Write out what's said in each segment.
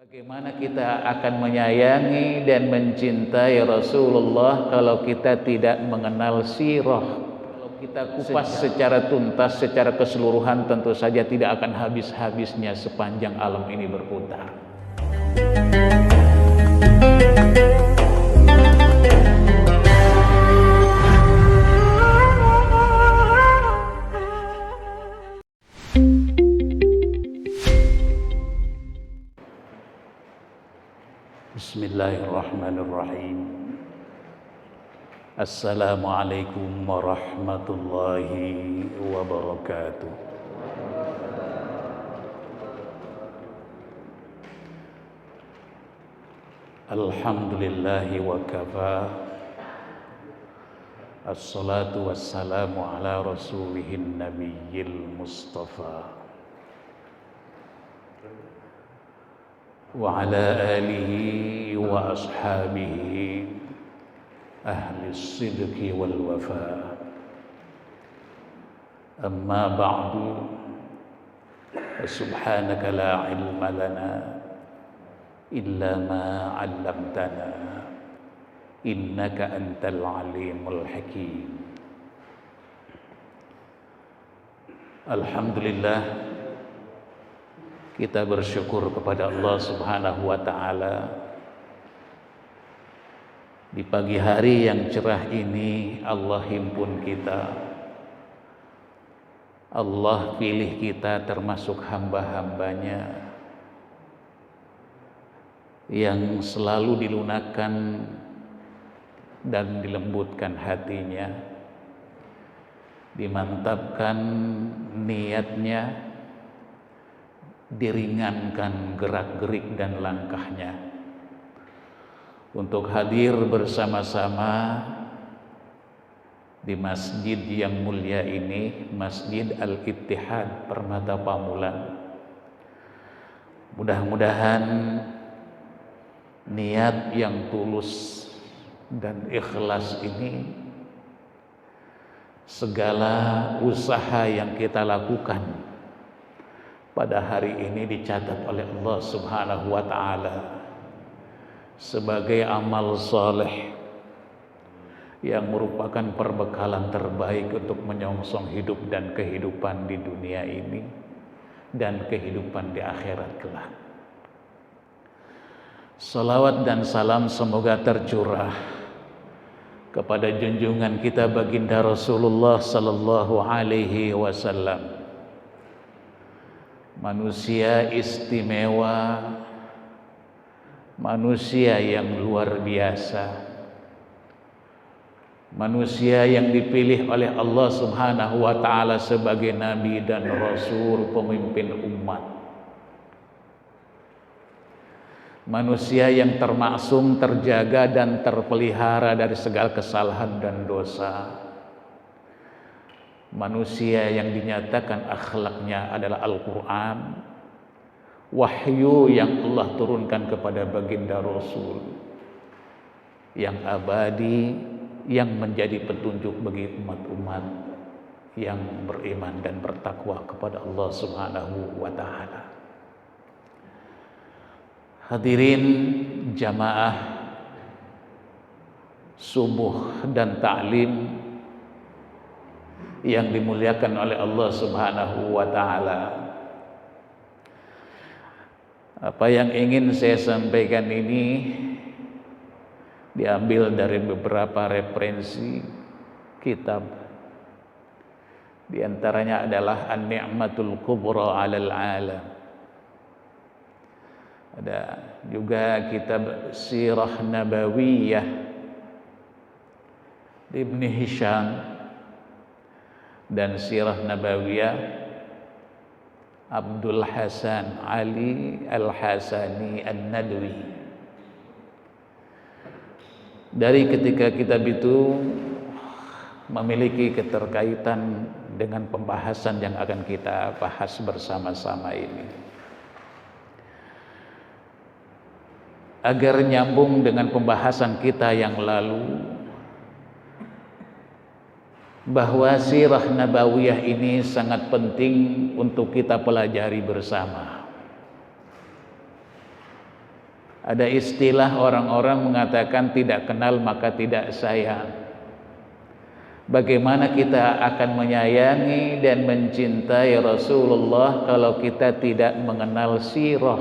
Bagaimana kita akan menyayangi dan mencintai Rasulullah kalau kita tidak mengenal sirah? Kalau kita kupas secara tuntas, secara keseluruhan, tentu saja tidak akan habis-habisnya sepanjang alam ini berputar. Bismillahirrahmanirrahim. Assalamualaikum warahmatullahi wabarakatuh. Alhamdulillahi wa kafa. Assalatu wassalamu ala rasulihin nabiyyil mustafa wa ala alihi wa ashabihi ahli sidqi wal wafa. Amma ba'du, subhanaka la ilma lana illa ma 'allamtana innaka antal alimul hakim. Alhamdulillah, kita bersyukur kepada Allah Subhanahu wa ta'ala. Di pagi hari yang cerah ini Allah himpun kita. Allah pilih kita termasuk hamba-hambanya yang selalu dilunakkan dan dilembutkan hatinya, dimantapkan niatnya, diringankan gerak-gerik dan langkahnya untuk hadir bersama-sama di masjid yang mulia ini, Masjid Al-Ittihad Permata Pamulang. Mudah-mudahan niat yang tulus dan ikhlas ini, segala usaha yang kita lakukan pada hari ini dicatat oleh Allah Subhanahu wa ta'ala sebagai amal saleh yang merupakan perbekalan terbaik untuk menyongsong hidup dan kehidupan di dunia ini dan kehidupan di akhirat kelak. Salawat dan salam semoga tercurah kepada junjungan kita baginda Rasulullah sallallahu alaihi wasallam, manusia istimewa, manusia yang luar biasa, manusia yang dipilih oleh Allah Subhanahu wa ta'ala sebagai nabi dan rasul, pemimpin umat, manusia yang termaksum, terjaga dan terpelihara dari segala kesalahan dan dosa, manusia yang dinyatakan akhlaknya adalah Al-Quran, wahyu yang Allah turunkan kepada baginda Rasul, yang abadi, yang menjadi petunjuk bagi umat-umat yang beriman dan bertakwa kepada Allah Subhanahu wa ta'ala. Hadirin jamaah subuh dan ta'lim yang dimuliakan oleh Allah Subhanahu wa ta'ala, apa yang ingin saya sampaikan ini diambil dari beberapa referensi kitab. Di antaranya adalah An-Ni'matul Kubra 'alal 'Alam. Ada juga kitab Sirah Nabawiyah Ibn Hisham dan Sirah Nabawiyah Abdul Hasan Ali Al-Hasani An-Nadwi. Dari ketika kitab itu memiliki keterkaitan dengan pembahasan yang akan kita bahas bersama-sama ini. Agar nyambung dengan pembahasan kita yang lalu, bahwa sirah nabawiyah ini sangat penting untuk kita pelajari bersama. Ada istilah orang-orang mengatakan tidak kenal maka tidak sayang. Bagaimana kita akan menyayangi dan mencintai Rasulullah kalau kita tidak mengenal sirah,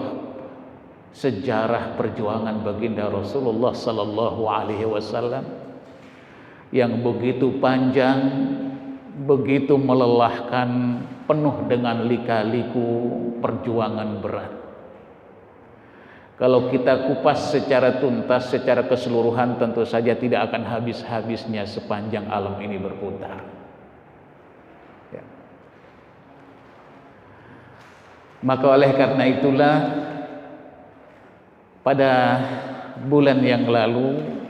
sejarah perjuangan baginda Rasulullah sallallahu alaihi wasallam yang begitu panjang, begitu melelahkan, penuh dengan lika-liku perjuangan berat. Kalau kita kupas secara tuntas, secara keseluruhan, tentu saja tidak akan habis-habisnya sepanjang alam ini berputar. Ya. Maka oleh karena itulah, pada bulan yang lalu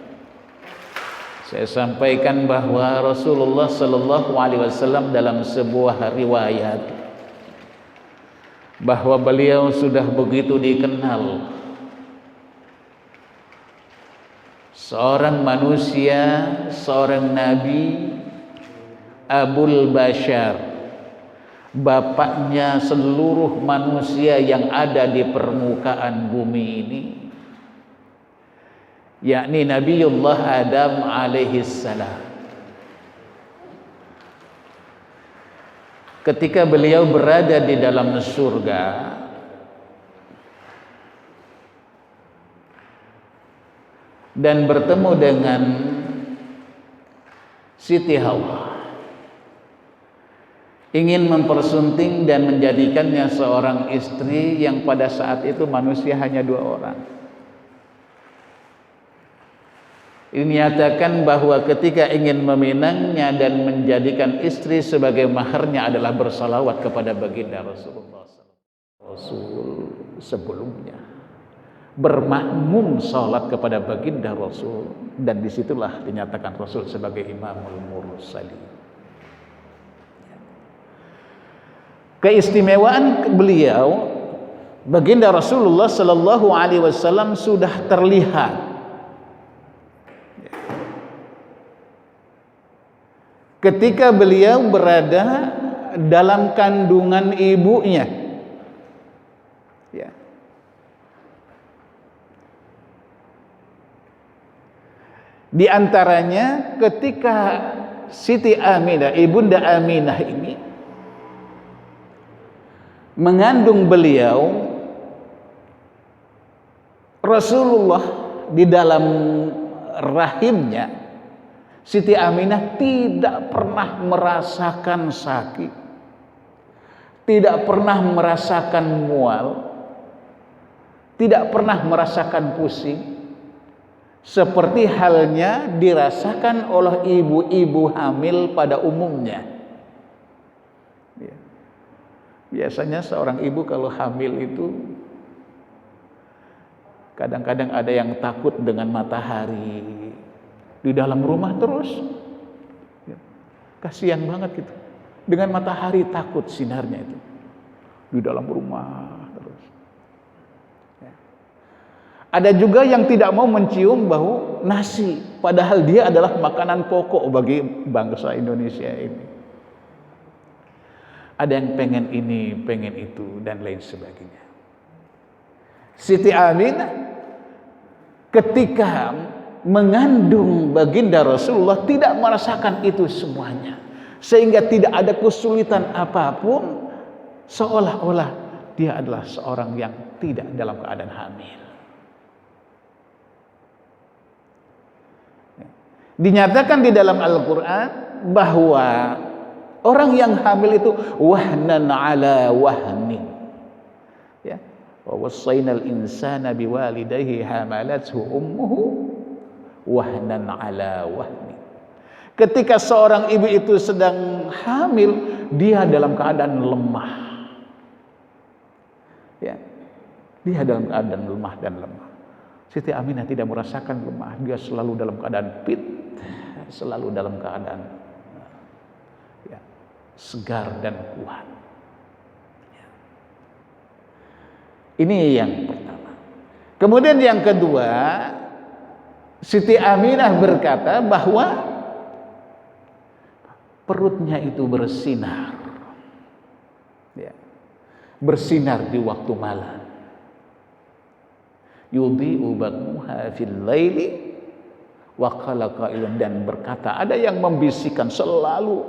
saya sampaikan bahwa Rasulullah Sallallahu Alaihi Wasallam dalam sebuah riwayat bahwa beliau sudah begitu dikenal, seorang manusia, seorang nabi, Abul Bashar, bapaknya seluruh manusia yang ada di permukaan bumi ini, yakni Nabiullah Adam alaihi salam. Ketika beliau berada di dalam surga, dan bertemu dengan Siti Hawa, ingin mempersunting dan menjadikannya seorang istri yang pada saat itu manusia hanya 2 orang. Dinyatakan bahwa ketika ingin meminangnya dan menjadikan istri sebagai maharnya adalah bersalawat kepada baginda Rasulullah. Rasul sebelumnya bermakmum salat kepada baginda Rasul, dan disitulah dinyatakan Rasul sebagai imamul mursalin. Keistimewaan beliau, baginda Rasulullah Sallallahu Alaihi Wasallam sudah terlihat ketika beliau berada dalam kandungan ibunya. Ya. Di antaranya ketika Siti Aminah, ibunda Aminah ini mengandung beliau, Rasulullah di dalam rahimnya, Siti Aminah tidak pernah merasakan sakit, tidak pernah merasakan mual, tidak pernah merasakan pusing, seperti halnya dirasakan oleh ibu-ibu hamil pada umumnya. Biasanya seorang ibu kalau hamil itu kadang-kadang ada yang takut dengan matahari, di dalam rumah terus. Kasihan banget gitu, dengan matahari takut sinarnya itu, di dalam rumah terus. Ada juga yang tidak mau mencium bau nasi, padahal dia adalah makanan pokok bagi bangsa Indonesia ini. Ada yang pengen ini, pengen itu, dan lain sebagainya. Siti Aminah ketika mengandung baginda Rasulullah tidak merasakan itu semuanya, sehingga tidak ada kesulitan apapun, seolah-olah dia adalah seorang yang tidak dalam keadaan hamil. Dinyatakan di dalam Al-Quran bahwa orang yang hamil itu wahnan ala wahni, ya, wa wassaynal insana biwalidayhi hamalathu ummuhu wahnan ala wahni. Ketika seorang ibu itu sedang hamil, dia dalam keadaan lemah, ya, dia dalam keadaan lemah dan lemah. Siti Aminah tidak merasakan lemah, dia selalu dalam keadaan fit, selalu dalam keadaan ya, segar dan kuat. Ya. Ini yang pertama. Kemudian yang kedua, Siti Aminah berkata bahwa perutnya itu bersinar, ya, bersinar di waktu malam. yudhi'u batnuha fil laili wa qala qailun, dan berkata, ada yang membisikkan selalu,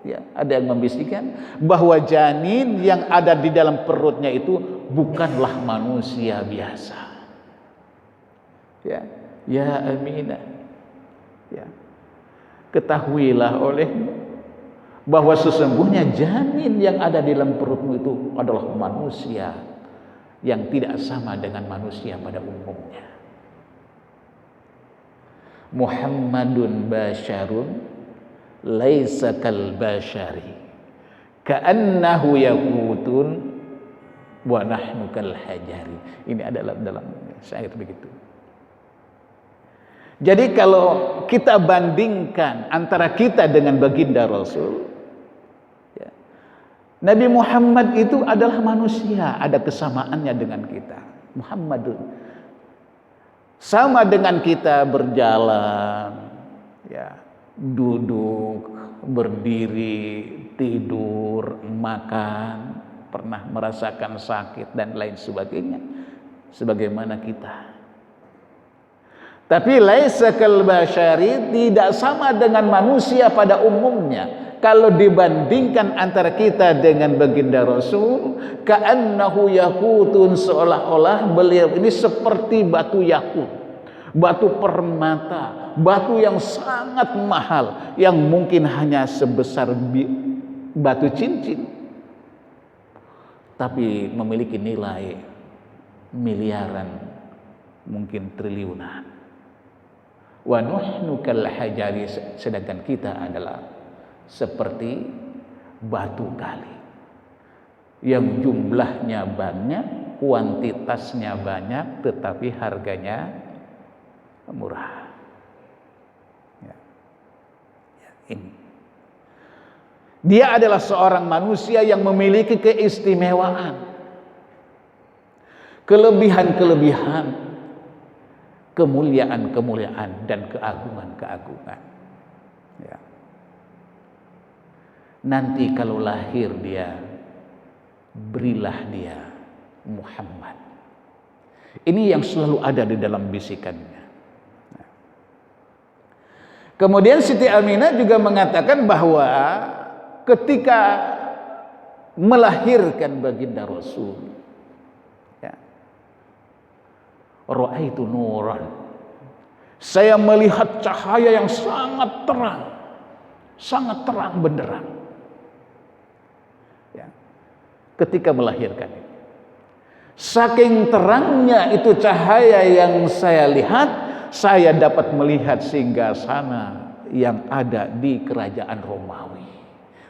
ya, ada yang membisikkan bahwa janin yang ada di dalam perutnya itu bukanlah manusia biasa. Ya Aminah, ya, ketahuilah olehmu bahwa sesungguhnya janin yang ada di dalam perutmu itu adalah manusia yang tidak sama dengan manusia pada umumnya. Muhammadun basyarun laisa kal basyari ka'annahu yakutun wa nahnu kal hajari. Ini adalah dalam syaitan begitu. Jadi kalau kita bandingkan antara kita dengan baginda Rasul, ya, Nabi Muhammad itu adalah manusia, ada kesamaannya dengan kita. Muhammadun sama dengan kita, berjalan, ya, duduk, berdiri, tidur, makan, pernah merasakan sakit dan lain sebagainya, sebagaimana kita. Tapi laisa kal basyari, tidak sama dengan manusia pada umumnya. Kalau dibandingkan antara kita dengan baginda Rasul, ka'annahu yakutun, seolah-olah beliau ini seperti batu yakut, batu permata, batu yang sangat mahal, yang mungkin hanya sebesar batu cincin, tapi memiliki nilai miliaran, mungkin triliunan. Wa nuhnu kal hajari, sedangkan kita adalah seperti batu kali yang jumlahnya banyak, kuantitasnya banyak, tetapi harganya murah. Ya. Ini dia adalah seorang manusia yang memiliki keistimewaan, kelebihan-kelebihan, kemuliaan-kemuliaan, dan keagungan-keagungan. Ya. Nanti kalau lahir dia, berilah dia Muhammad. Ini yang selalu ada di dalam bisikannya. Kemudian Siti Aminah juga mengatakan bahwa ketika melahirkan baginda Rasul, ya, ra'aitu nuran, saya melihat cahaya yang sangat terang benderang. Ya, ketika melahirkan, saking terangnya itu cahaya yang saya lihat, saya dapat melihat singgasana yang ada di kerajaan Romawi.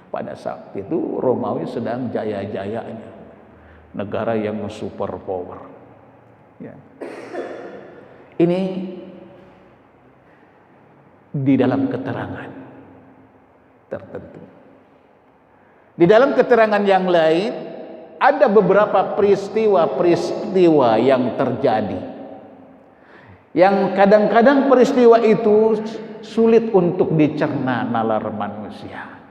Pada saat itu Romawi sedang jaya-jayanya, negara yang super power. Ya. Ini di dalam keterangan tertentu. Di dalam keterangan yang lain ada beberapa peristiwa-peristiwa yang terjadi, yang kadang-kadang peristiwa itu sulit untuk dicerna nalar manusia.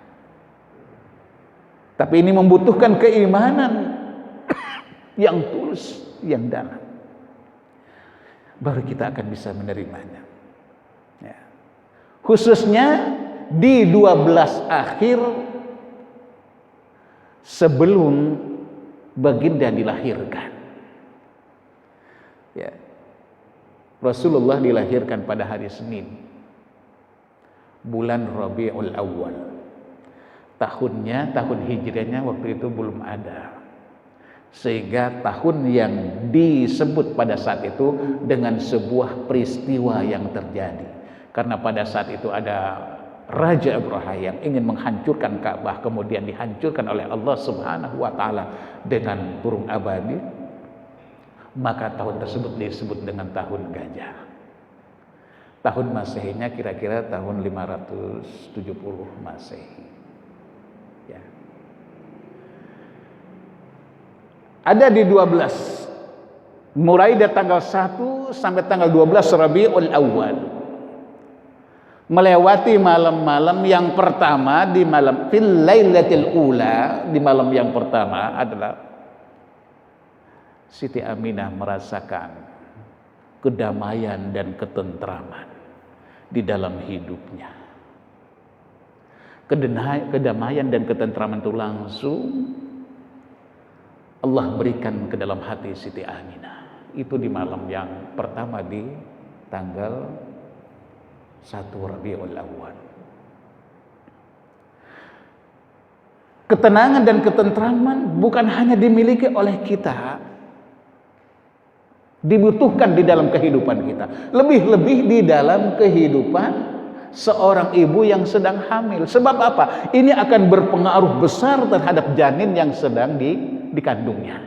Tapi ini membutuhkan keimanan yang tulus, yang dalam, baru kita akan bisa menerimanya. Ya. Khususnya di 12 akhir sebelum baginda dilahirkan. Ya. Rasulullah dilahirkan pada hari Senin, bulan Rabiul Awal. Tahunnya, tahun hijriahnya waktu itu belum ada. Sehingga tahun yang disebut pada saat itu dengan sebuah peristiwa yang terjadi. Karena pada saat itu ada Raja Abraha yang ingin menghancurkan Ka'bah, kemudian dihancurkan oleh Allah Subhanahu wa taala dengan burung ababil. Maka tahun tersebut disebut dengan tahun gajah. Tahun Masehinya kira-kira tahun 570 Masehi. Ya. Ada di 12, mulai dari tanggal 1 sampai tanggal 12 Rabiul Awal. Melewati malam-malam yang pertama, di malam fil lailatul ula, di malam yang pertama adalah Siti Aminah merasakan kedamaian dan ketentraman di dalam hidupnya. Kedamaian dan ketentraman itu langsung Allah berikan ke dalam hati Siti Aminah. Itu di malam yang pertama di tanggal 1 Rabiul Awal. Ketenangan dan ketentraman bukan hanya dimiliki oleh kita, dibutuhkan di dalam kehidupan kita. Lebih-lebih di dalam kehidupan seorang ibu yang sedang hamil. Sebab apa? Ini akan berpengaruh besar terhadap janin yang sedang dikandungnya.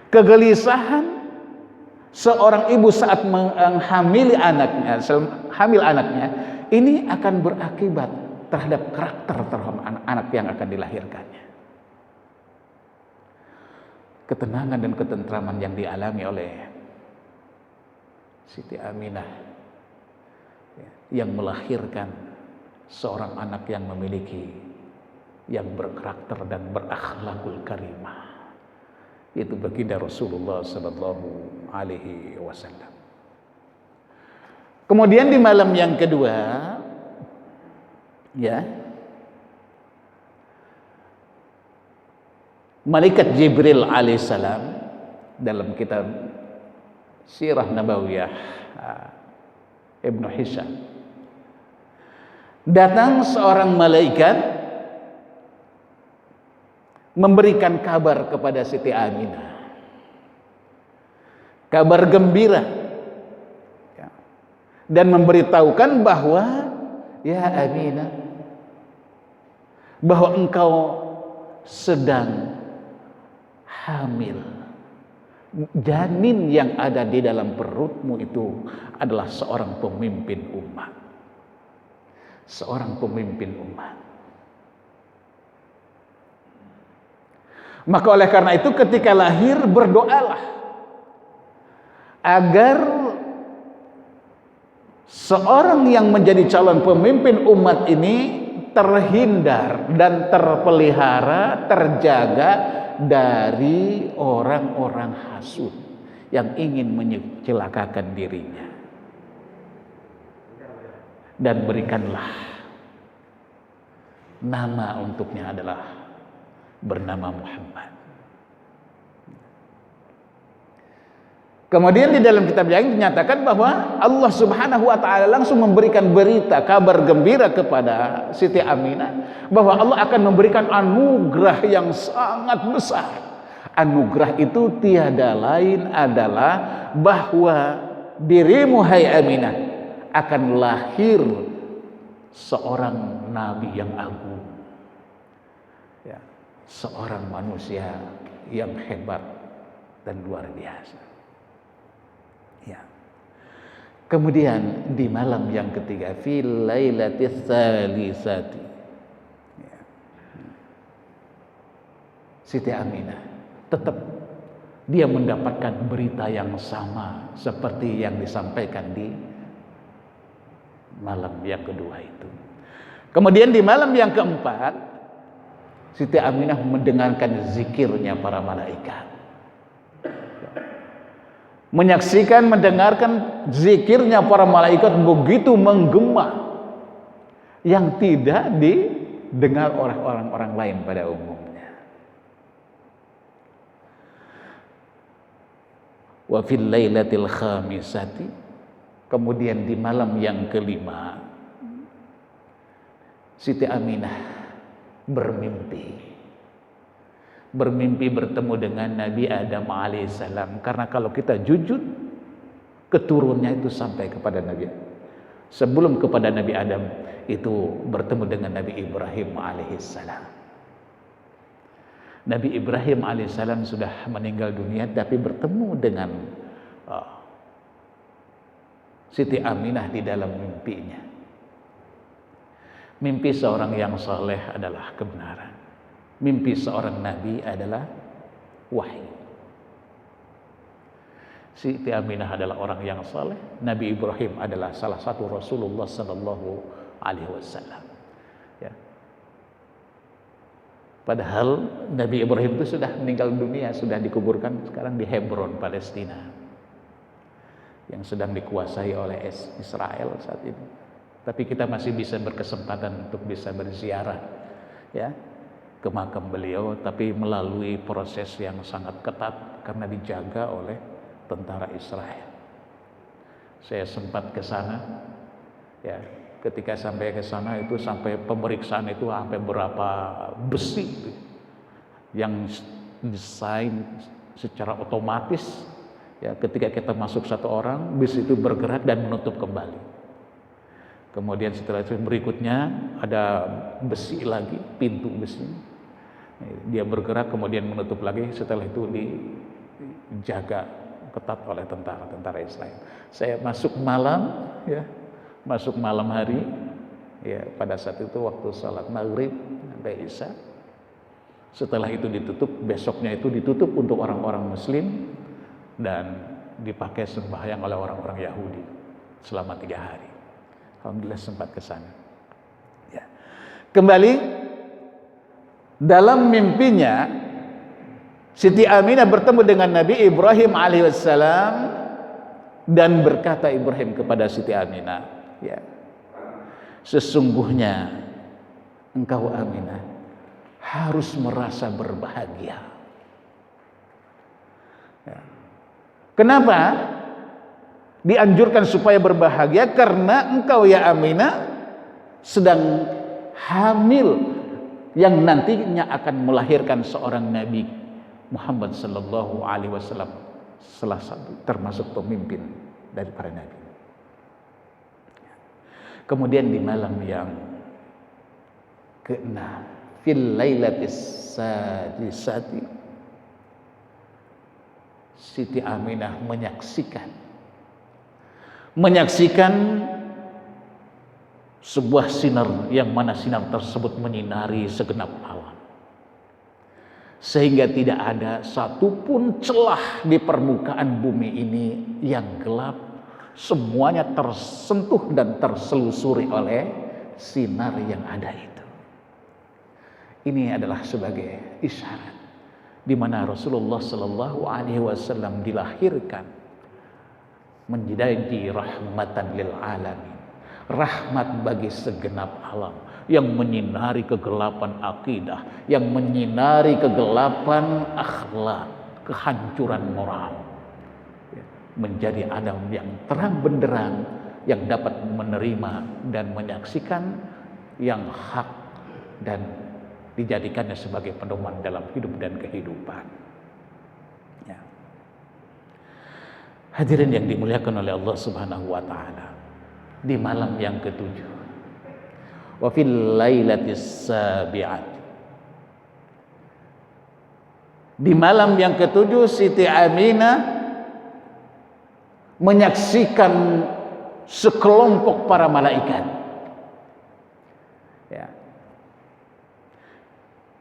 Kegelisahan seorang ibu saat menghamili anaknya, hamil anaknya, ini akan berakibat terhadap karakter terhadap anak yang akan dilahirkannya. Ketenangan dan ketentraman yang dialami oleh Siti Aminah yang melahirkan seorang anak yang memiliki, yang berkarakter dan berakhlakul karimah, itu baginda Rasulullah sallallahu alaihi wasallam. Kemudian di malam yang kedua, ya, Malaikat Jibril alaihissalam dalam kitab Sirah Nabawiyah Ibnu Hisham, datang seorang malaikat memberikan kabar kepada Siti Aminah, kabar gembira, ya, dan memberitahukan bahwa, ya Aminah, bahwa engkau sedang hamil. Janin yang ada di dalam perutmu itu adalah seorang pemimpin umat. Seorang pemimpin umat. Maka oleh karena itu ketika lahir berdoalah agar seorang yang menjadi calon pemimpin umat ini terhindar dan terpelihara, terjaga dari orang-orang hasud yang ingin mencelakakan dirinya. Dan berikanlah nama untuknya adalah bernama Muhammad. Kemudian di dalam kitab yang dinyatakan bahwa Allah Subhanahu wa taala langsung memberikan berita, kabar gembira kepada Siti Aminah bahwa Allah akan memberikan anugerah yang sangat besar. Anugerah itu tiada lain adalah bahwa dirimu hai Aminah akan lahir seorang nabi yang agung. Ya, seorang manusia yang hebat dan luar biasa. Ya. Kemudian di malam yang ketiga, fil lailatis salisati, ya, Siti Aminah tetap dia mendapatkan berita yang sama seperti yang disampaikan di malam yang kedua itu. Kemudian di malam yang keempat, Siti Aminah mendengarkan zikirnya para malaikat. Menyaksikan, mendengarkan zikirnya para malaikat begitu menggema yang tidak didengar oleh orang-orang lain pada umumnya. Wa fil lailatil khamisati, kemudian di malam yang kelima, Siti Aminah bermimpi bertemu dengan Nabi Adam alaihissalam. Karena kalau kita jujur, keturunannya itu sampai kepada Nabi. Sebelum kepada Nabi Adam itu bertemu dengan Nabi Ibrahim alaihissalam. Nabi Ibrahim alaihissalam sudah meninggal dunia, tapi bertemu dengan Siti Aminah di dalam mimpinya. Mimpi seorang yang saleh adalah kebenaran. Mimpi seorang nabi adalah wahyu. Siti Aminah adalah orang yang saleh. Nabi Ibrahim adalah salah satu Rasulullah sallallahu alaihi wasallam. Ya. Padahal Nabi Ibrahim itu sudah meninggal dunia, sudah dikuburkan sekarang di Hebron, Palestina, yang sedang dikuasai oleh Israel saat ini. Tapi kita masih bisa berkesempatan untuk bisa berziarah ya ke makam beliau, tapi melalui proses yang sangat ketat karena dijaga oleh tentara Israel. Saya sempat ke sana ya. Ketika sampai ke sana itu sampai pemeriksaan itu sampai berapa besi itu yang desain secara otomatis ya, ketika kita masuk satu orang besi itu bergerak dan menutup kembali. Kemudian setelah itu berikutnya ada besi lagi, pintu besi dia bergerak kemudian menutup lagi, setelah itu dijaga ketat oleh tentara Israel. Saya masuk malam ya, masuk malam hari ya, pada saat itu waktu salat maghrib sampai isya. Setelah itu ditutup, besoknya itu ditutup untuk orang-orang muslim dan dipakai sembahyang oleh orang-orang Yahudi selama 3 hari. Alhamdulillah sempat ke sana ya. Kembali dalam mimpinya Siti Aminah bertemu dengan Nabi Ibrahim alaihissalam dan berkata Ibrahim kepada Siti Aminah, ya, sesungguhnya engkau Aminah harus merasa berbahagia. Ya. Kenapa dianjurkan supaya berbahagia? Karena engkau ya Aminah sedang hamil yang nantinya akan melahirkan seorang Nabi Muhammad sallallahu alaihi wasallam, salah satu termasuk pemimpin dari para nabi. Kemudian di malam yang ke-6, fil lailatis sadisati, Siti Aminah menyaksikan sebuah sinar yang mana sinar tersebut menyinari segenap alam, sehingga tidak ada satupun celah di permukaan bumi ini yang gelap. Semuanya tersentuh dan terselusuri oleh sinar yang ada itu. Ini adalah sebagai isyarat di mana Rasulullah Sallallahu Alaihi Wasallam dilahirkan menjadi rahmatan lil alamin, rahmat bagi segenap alam, yang menyinari kegelapan akidah, yang menyinari kegelapan akhlak, kehancuran moral, menjadi Adam yang terang benderang, yang dapat menerima dan menyaksikan yang hak dan dijadikannya sebagai pedoman dalam hidup dan kehidupan. Ya. Hadirin yang dimuliakan oleh Allah Subhanahu wa taala, di malam yang ke-7, wa fil lailatis sabi'at, di malam yang ke-7 Siti Aminah menyaksikan sekelompok para malaikat. Ya.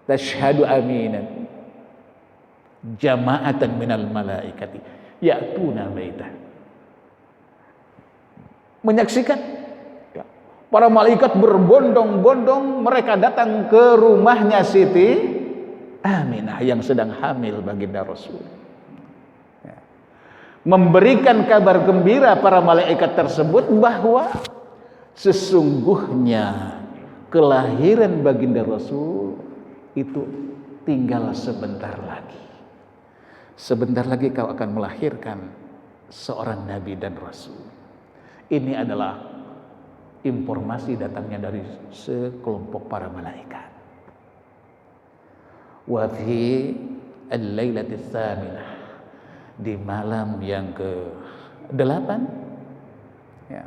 Tashhadu Aminah jama'atan minal malaikati ya'tuna baitah. Menyaksikan ya, para malaikat berbondong-bondong mereka datang ke rumahnya Siti Aminah yang sedang hamil baginda Rasul. Memberikan kabar gembira para malaikat tersebut bahwa sesungguhnya kelahiran baginda Rasul itu tinggal sebentar lagi. Sebentar lagi kau akan melahirkan seorang nabi dan rasul. Ini adalah informasi datangnya dari sekelompok para malaikat. Wa fi al-lailatis tsaminah, di malam yang ke-8 ya,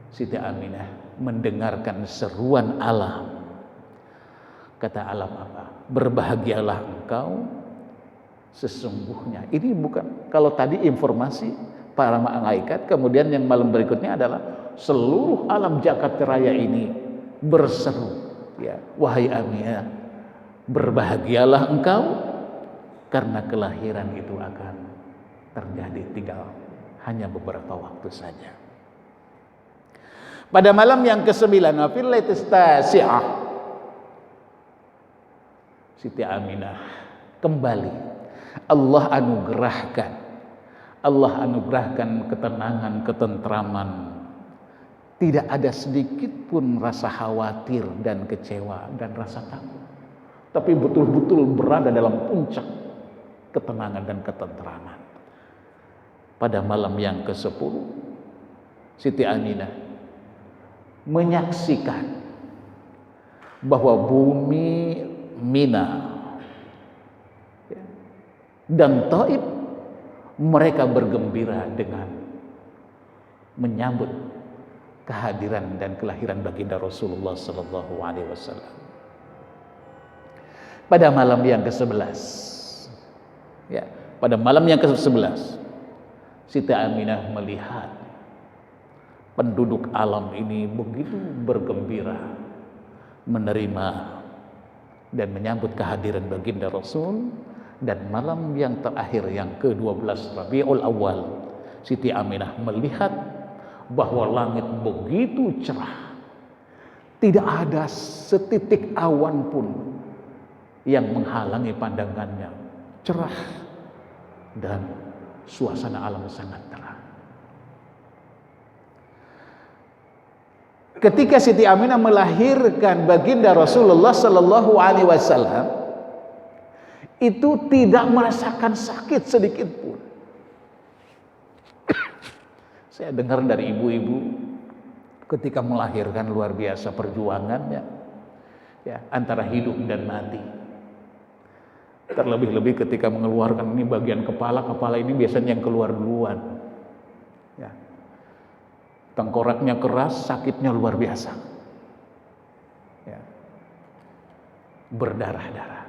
Siti Aminah mendengarkan seruan alam. Kata alam apa? Berbahagialah engkau, sesungguhnya. Ini bukan, kalau tadi informasi para malaikat, kemudian yang malam berikutnya adalah seluruh alam jagat raya ini berseru ya, wahai Aminah, berbahagialah engkau karena kelahiran itu akan terjadi tinggal hanya beberapa waktu saja. Pada malam yang ke-9, fil lailatis tasi'ah, Siti Aminah kembali. Allah anugerahkan ketenangan, ketentraman. Tidak ada sedikit pun rasa khawatir dan kecewa dan rasa takut. Tapi betul-betul berada dalam puncak ketenangan dan ketentraman. Pada malam yang ke-10, Siti Aminah menyaksikan bahwa bumi Mina dan Taif mereka bergembira dengan menyambut kehadiran dan kelahiran baginda Rasulullah sallallahu alaihi wasallam. Pada malam yang ke-11, pada malam yang ke-11, Siti Aminah melihat penduduk alam ini begitu bergembira menerima dan menyambut kehadiran baginda Rasul. Dan malam yang terakhir yang ke-12 Rabiul Awal, Siti Aminah melihat bahwa langit begitu cerah, tidak ada setitik awan pun yang menghalangi pandangannya, cerah dan suasana alam sangat terang. Ketika Siti Aminah melahirkan baginda Rasulullah sallallahu alaihi wasallam, itu tidak merasakan sakit sedikit pun. Saya dengar dari ibu-ibu ketika melahirkan luar biasa perjuangannya, antara hidup dan mati. Terlebih-lebih ketika mengeluarkan ini bagian kepala ini biasanya yang keluar duluan. Tengkoraknya keras, sakitnya luar biasa. Berdarah-darah.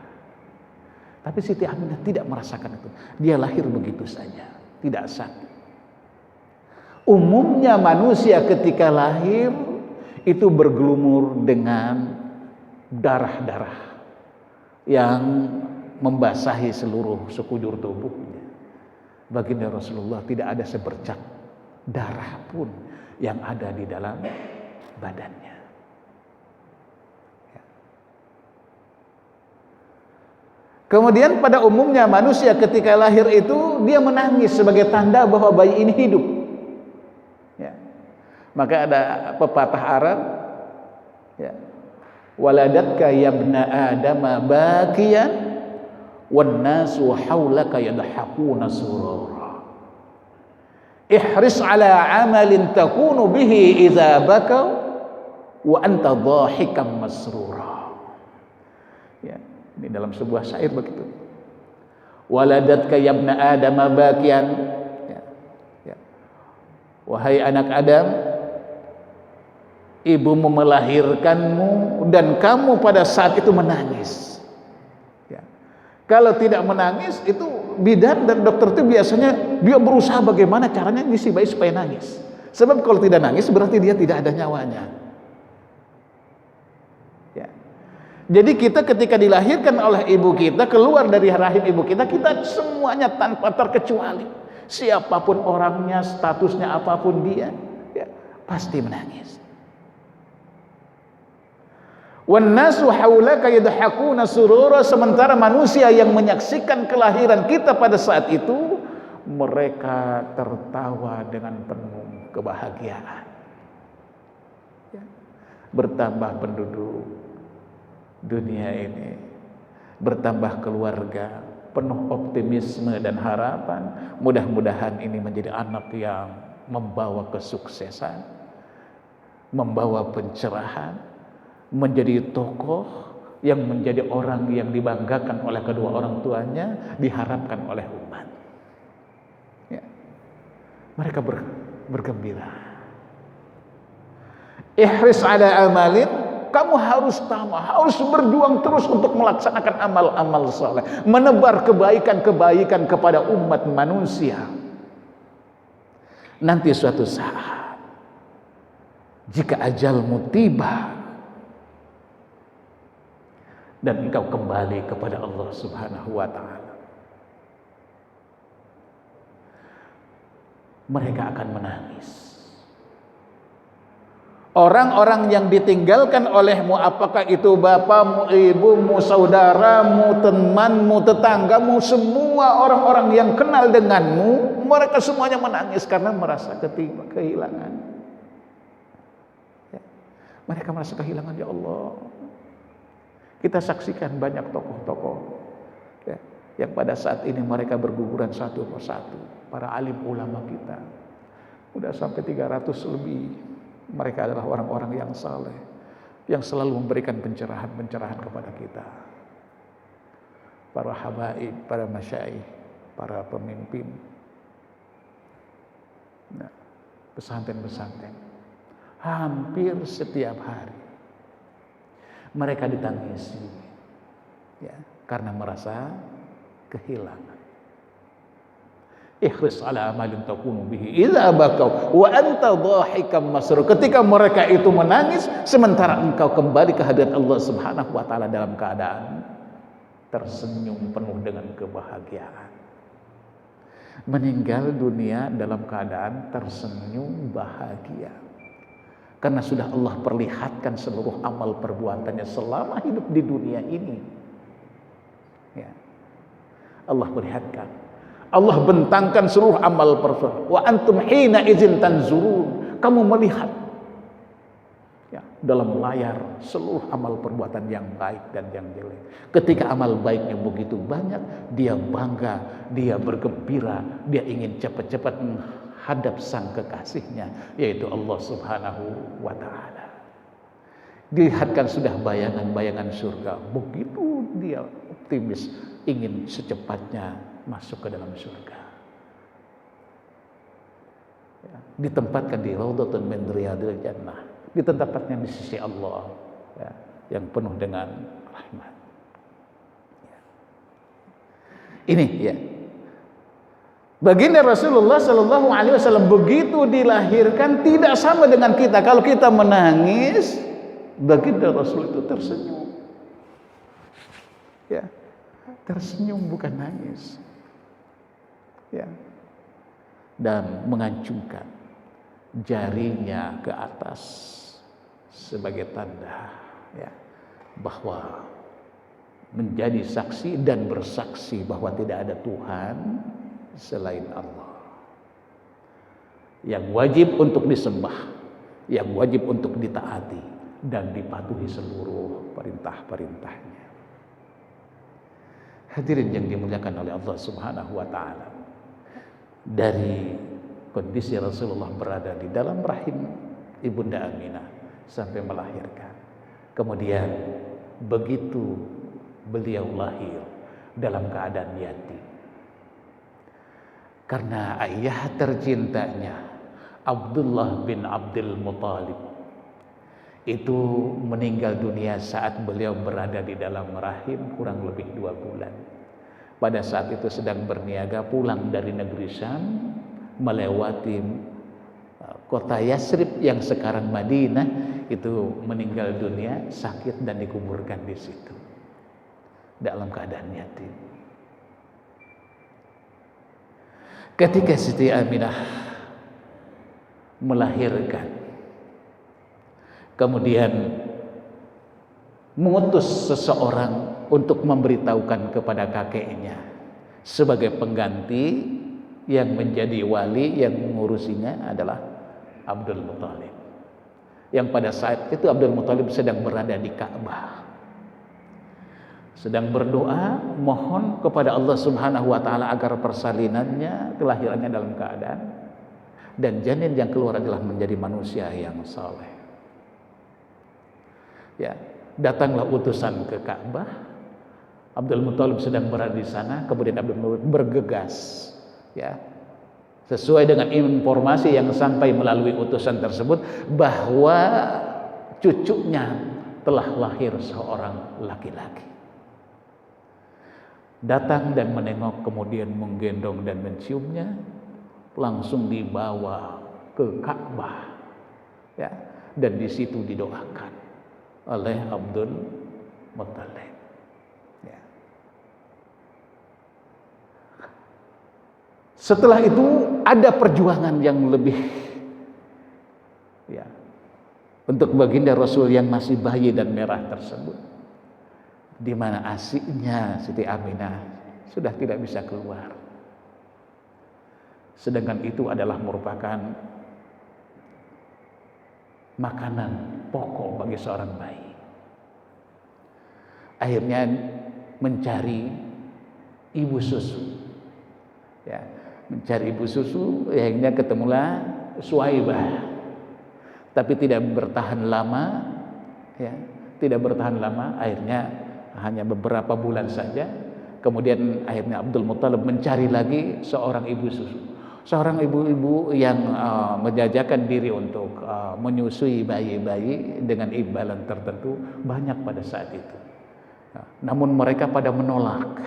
Tapi Siti Aminah tidak merasakan itu. Dia lahir begitu saja, tidak sakit. Umumnya manusia ketika lahir itu bergelumur dengan darah-darah yang membasahi seluruh sekujur tubuhnya. Baginda Rasulullah tidak ada sebercak darah pun yang ada di dalam badannya. Kemudian pada umumnya manusia ketika lahir itu dia menangis sebagai tanda bahwa bayi ini hidup. Maka ada pepatah Arab, waladatka yabna adama bakiyan wan nasu haulaka yadhakuna surura. Ihris ala amalin takunu bihi idza bakau wa anta dhahikan masrura. Ini dalam sebuah syair begitu. Waladatka yabna adama bakiyan. Wahai anak Adam, ibumu melahirkanmu dan kamu pada saat itu menangis. Kalau tidak menangis itu bidan dan dokter itu biasanya dia berusaha bagaimana caranya ngisi bayi supaya nangis. Sebab kalau tidak nangis berarti dia tidak ada nyawanya. Jadi kita ketika dilahirkan oleh ibu kita, keluar dari rahim ibu kita, kita semuanya tanpa terkecuali, siapapun orangnya, statusnya apapun dia, pasti menangis. Wan nasu haulaka yadhakuna surura, sementara manusia yang menyaksikan kelahiran kita pada saat itu, mereka tertawa dengan penuh kebahagiaan. Bertambah penduduk dunia ini, bertambah keluarga, penuh optimisme dan harapan. Mudah-mudahan ini menjadi anak yang membawa kesuksesan, membawa pencerahan, menjadi tokoh yang menjadi orang yang dibanggakan oleh kedua orang tuanya, diharapkan oleh umat. Mereka bergembira. Ihris ala amalin, kamu harus berjuang terus untuk melaksanakan amal-amal saleh, menebar kebaikan-kebaikan kepada umat manusia. Nanti suatu saat, jika ajalmu tiba dan engkau kembali kepada Allah Subhanahu wa ta'ala, mereka akan menangis. Orang-orang yang ditinggalkan olehmu, apakah itu bapakmu, ibumu, saudaramu, temanmu, tetanggamu, semua orang-orang yang kenal denganmu, mereka semuanya menangis karena merasa kehilangan. Ya. Mereka merasa kehilangan, ya Allah. Kita saksikan banyak tokoh-tokoh ya, yang pada saat ini mereka berguguran satu persatu. Para alim ulama kita udah sampai 300 lebih. Mereka adalah orang-orang yang saleh, yang selalu memberikan pencerahan-pencerahan kepada kita. Para habaib, para masyaikh, para pemimpin, nah, pesantren-pesantren, hampir setiap hari mereka ditangisi, ya, karena merasa kehilangan. Ikhris ala amalin takunu bihi idza bakau wa anta dhahikam masrur. Ketika mereka itu menangis sementara engkau kembali ke hadirat Allah Subhanahu wa taala dalam keadaan tersenyum penuh dengan kebahagiaan. Meninggal dunia dalam keadaan tersenyum bahagia. Karena sudah Allah perlihatkan seluruh amal perbuatannya selama hidup di dunia ini. Ya. Allah perlihatkan. Allah bentangkan seluruh amal perbuatan. Wa antum hina idzin tanzurun. Kamu melihat ya, dalam layar seluruh amal perbuatan yang baik dan yang jelek. Ketika amal baiknya begitu banyak, dia bangga, dia bergembira, dia ingin cepat-cepat menghadap sang kekasihnya, yaitu Allah Subhanahu wa taala. Dilihatkan sudah bayangan-bayangan surga, begitu dia optimis ingin secepatnya masuk ke dalam surga. Ya, ditempatkan di Raudhatun min Riyadil Jannah, ditempatkan di sisi Allah ya, yang penuh dengan rahmat. Ya. Ini ya. Baginda Rasulullah Sallallahu Alaihi Wasallam begitu dilahirkan tidak sama dengan kita. Kalau kita menangis, baginda Rasul itu tersenyum. Ya, tersenyum bukan nangis. Ya, dan mengacungkan jarinya ke atas sebagai tanda ya, bahwa menjadi saksi dan bersaksi bahwa tidak ada Tuhan selain Allah yang wajib untuk disembah, yang wajib untuk ditaati dan dipatuhi seluruh perintah-perintahnya. Hadirin yang dimuliakan oleh Allah Subhanahu wa taala, dari kondisi Rasulullah berada di dalam rahim Ibunda Aminah sampai melahirkan. Kemudian begitu beliau lahir dalam keadaan yatim. Karena ayah tercintanya Abdullah bin Abdul Muthalib itu meninggal dunia saat beliau berada di dalam rahim kurang lebih 2 bulan. Pada saat itu sedang berniaga pulang dari negeri Syam, melewati kota Yasrib yang sekarang Madinah, itu meninggal dunia, sakit dan dikuburkan di situ dalam keadaan yatim. Ketika Siti Aminah melahirkan, kemudian mengutus seseorang untuk memberitahukan kepada kakeknya sebagai pengganti yang menjadi wali yang mengurusinya adalah Abdul Muthalib. Yang pada saat itu Abdul Muthalib sedang berada di Ka'bah, sedang berdoa mohon kepada Allah Subhanahu wa taala agar persalinannya, kelahirannya dalam keadaan dan janin yang keluar adalah menjadi manusia yang saleh. Ya, datanglah utusan ke Ka'bah. Abdul Muthalib sedang berada di sana, kemudian Abdul Muthalib bergegas, ya, sesuai dengan informasi yang sampai melalui utusan tersebut bahwa cucunya telah lahir seorang laki-laki. Datang dan menengok, kemudian menggendong dan menciumnya, langsung dibawa ke Ka'bah, ya, dan di situ didoakan oleh Abdul Muthalib. Ya. Setelah itu ada perjuangan yang lebih untuk baginda Rasul yang masih bayi dan merah tersebut, di mana asiknya Siti Aminah sudah tidak bisa keluar. Sedangkan itu adalah merupakan makanan pokok bagi seorang bayi. Akhirnya mencari ibu susu, ya, mencari ibu susu. Akhirnya ketemulah Suwaibah, tapi tidak bertahan lama, ya, tidak bertahan lama. Akhirnya hanya beberapa bulan saja. Kemudian akhirnya Abdul Muthalib mencari lagi seorang ibu susu, seorang ibu-ibu yang menjajakan diri untuk menyusui bayi-bayi dengan imbalan tertentu banyak pada saat itu. Namun mereka pada menolak.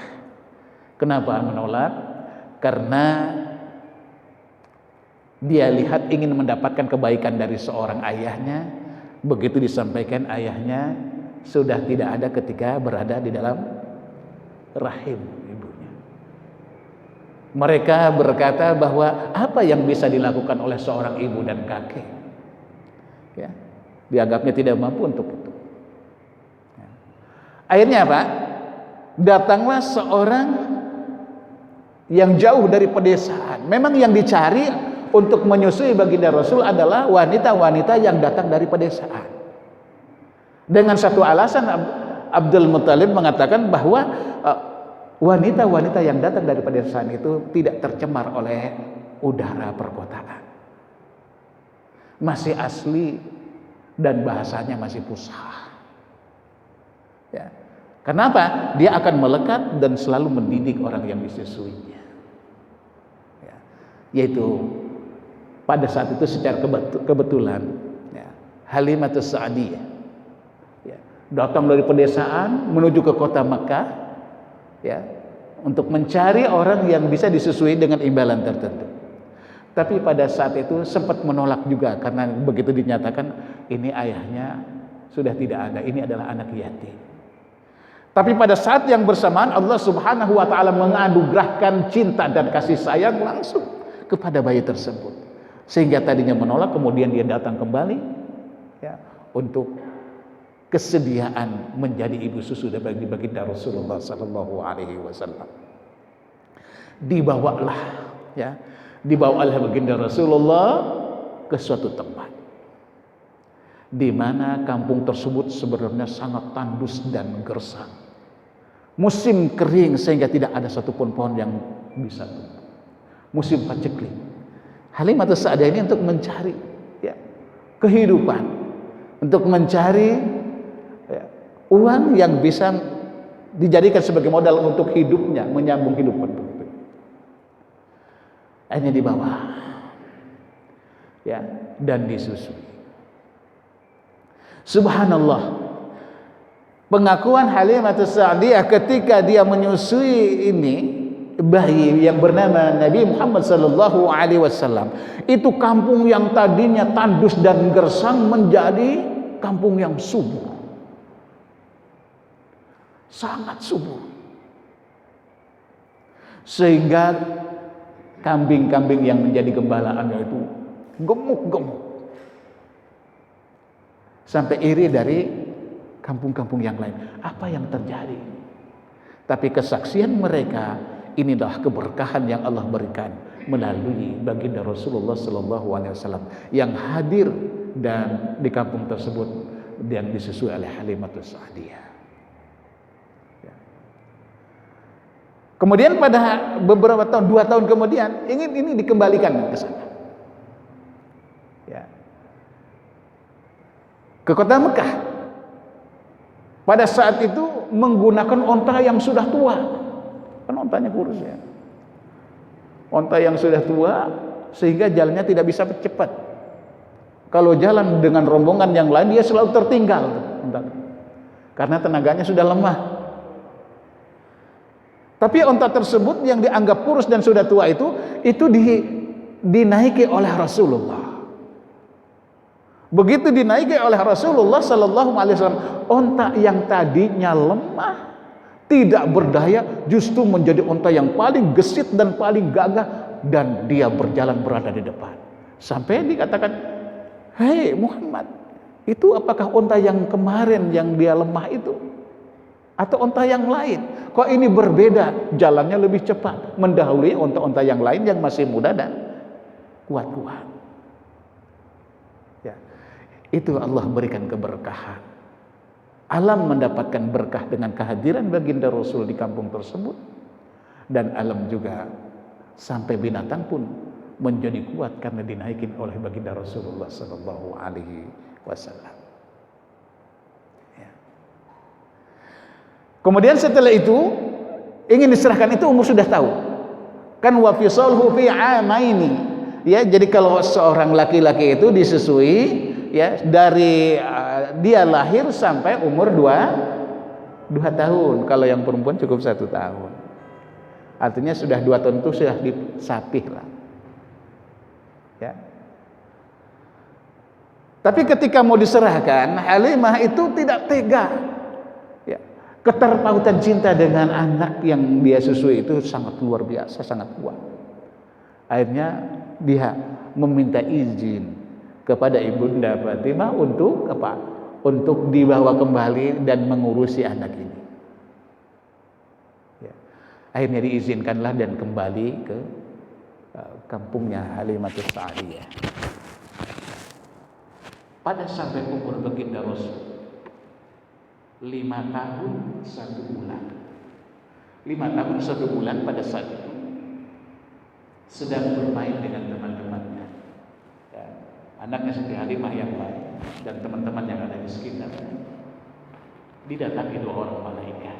Kenapa menolak? Karena dia lihat ingin mendapatkan kebaikan dari seorang ayahnya. Begitu disampaikan, ayahnya sudah tidak ada ketika berada di dalam rahim ibunya. Mereka berkata bahwa apa yang bisa dilakukan oleh seorang ibu dan kakek, ya, dianggapnya tidak mampu untuk itu. Akhirnya apa? Datanglah seorang yang jauh dari pedesaan. Memang yang dicari untuk menyusui baginda Rasul adalah wanita-wanita yang datang dari pedesaan. Dengan satu alasan, Abdul Muthalib mengatakan bahwa wanita-wanita yang datang dari pedesaan itu tidak tercemar oleh udara perkotaan, masih asli dan bahasanya masih fusha. Ya. Kenapa? Dia akan melekat dan selalu mendidik orang yang disusuinya. Ya. Yaitu pada saat itu secara kebetulan, ya, Halimatus Sa'diyah, ya, datang dari pedesaan menuju ke kota Mekah, ya, untuk mencari orang yang bisa disusui dengan imbalan tertentu. Tapi pada saat itu sempat menolak juga karena begitu dinyatakan ini ayahnya sudah tidak ada, ini adalah anak yatim. Tapi pada saat yang bersamaan Allah Subhanahu wa taala menganugerahkan cinta dan kasih sayang langsung kepada bayi tersebut. Sehingga tadinya menolak, kemudian dia datang kembali, ya, untuk kesediaan menjadi ibu susu bagi baginda Rasulullah sallallahu alaihi wasallam. Dibawalah, ya, dibawalah baginda Rasulullah ke suatu tempat di mana kampung tersebut sebenarnya sangat tandus dan gersang. Musim kering sehingga tidak ada satupun pohon yang bisa tumbuh. Musim paceklik. Halimatus Sa'diyah ini untuk mencari, ya, kehidupan, untuk mencari, ya, uang yang bisa dijadikan sebagai modal untuk hidupnya, menyambung hidup. Akhirnya dibawa, ya, dan disusui. Subhanallah, pengakuan Halimatus Sa'diyah ketika dia menyusui ini bayi yang bernama Nabi Muhammad sallallahu alaihi wasallam, itu kampung yang tadinya tandus dan gersang menjadi kampung yang subur, sangat subur, sehingga kambing-kambing yang menjadi gembalaannya itu gemuk-gemuk sampai iri dari kampung-kampung yang lain. Apa yang terjadi? Tapi kesaksian mereka, inilah keberkahan yang Allah berikan melalui baginda Rasulullah sallallahu alaihi wasallam yang hadir dan di kampung tersebut yang disusui oleh Halimatus Sa'diyah. Ya. Kemudian pada beberapa tahun, 2 tahun kemudian, ini dikembalikan ke sana, ya, ke kota Mekah. Pada saat itu menggunakan onta yang sudah tua, kan ontanya kurus, ya, onta yang sudah tua sehingga jalannya tidak bisa cepat. Kalau jalan dengan rombongan yang lain dia selalu tertinggal, karena tenaganya sudah lemah. Tapi onta tersebut yang dianggap kurus dan sudah tua itu dinaiki oleh Rasulullah. Begitu dinaiki oleh Rasulullah sallallahu alaihi wasallam, onta yang tadinya lemah, tidak berdaya, justru menjadi onta yang paling gesit dan paling gagah, dan dia berjalan berada di depan. Sampai dikatakan, "Hei Muhammad, Itu apakah unta yang kemarin yang dia lemah itu? Atau unta yang lain? Kok ini berbeda, jalannya lebih cepat, mendahului unta-unta yang lain yang masih muda dan kuat-kuat. Ya, itu Allah berikan keberkahan. Alam mendapatkan berkah dengan kehadiran baginda Rasul di kampung tersebut, dan alam juga sampai binatang pun menjadi kuat karena dinaikin oleh baginda Rasulullah Sallallahu Alaihi Wasallam. Kemudian setelah itu ingin diserahkan, itu umur sudah tahu. Kan wa fisalhu fi amaini. Ya, jadi kalau seorang laki-laki itu disusui ya dari dia lahir sampai umur 2 tahun. Kalau yang perempuan cukup 1 tahun. Artinya sudah 2 tahun itu sudah disapih lah. Ya. Tapi ketika mau diserahkan, Halimah itu tidak tega. Keterpautan cinta dengan anak yang dia susui itu sangat luar biasa, sangat kuat. Akhirnya dia meminta izin kepada ibunda Fatimah untuk apa? Untuk dibawa kembali dan mengurusi anak ini. Ya. Akhirnya diizinkanlah dan kembali ke kampungnya Halimatus Sa'diyah. Pada sampai umur baginda Rasul 5 tahun 1 bulan. 5 tahun 1 bulan pada saat itu sedang bermain dengan teman-temannya. Ya, anaknya Siti Halimah yang lain dan teman-teman yang ada di sekitarnya. Didatangi 2 orang malaikat.